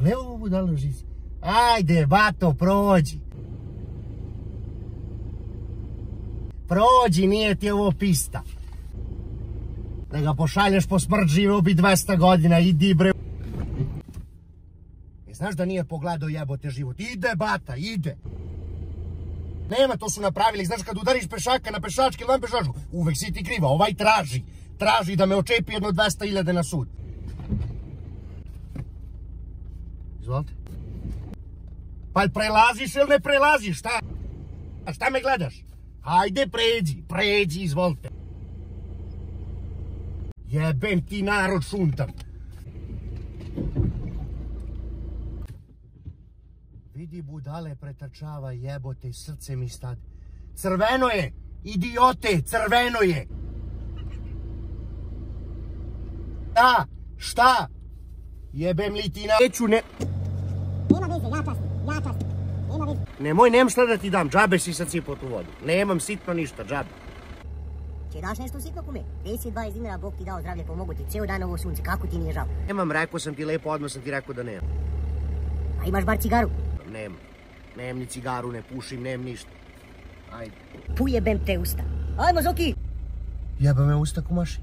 Pogledaj ovo budalo žice. Ajde, bato, prođi. Prođi, nije ti ovo pista. Da ga pošalješ po smrt, živeo bi 200 godina, idi bre. Znaš da nije pogledao jebote život? Ide bata, ide. Nema, to su napravili, znaš kad udariš pešaka na pešački ili na pešačku, uvek si ti kriva, ovaj traži da me očepi jedno 200.000 na sud. Izvolite. Pa prelaziš ili ne prelaziš, šta? A šta me gledaš? Hajde pređi, izvolite. Jebem ti narod šuntam. Vidi budale pretrčava, jebote, srce mi stade. Crveno je, idiote, crveno je. Šta? Jebem li ti na... Neću ne... Nema veze, ja kasnim. Nema veze. Nemoj, nemam šta da ti dam, džabe si sad sipao tu vodu. Nemam sitno ništa, džabe. Če daš nešto sitno kume? 10-20 dinara, Bog ti dao zdravlje, pomogu ti ceo dan ovo sunce, kako ti nije žao? Nemam, rekao sam ti lepo, odmah sam ti rekao da nemam. A imaš bar cigaru? Nemam ni cigaru, ne pušim, nemam ništa. Ajde. Pujebem te usta. Ajmo, Zoki! Jeba me usta, kumaši.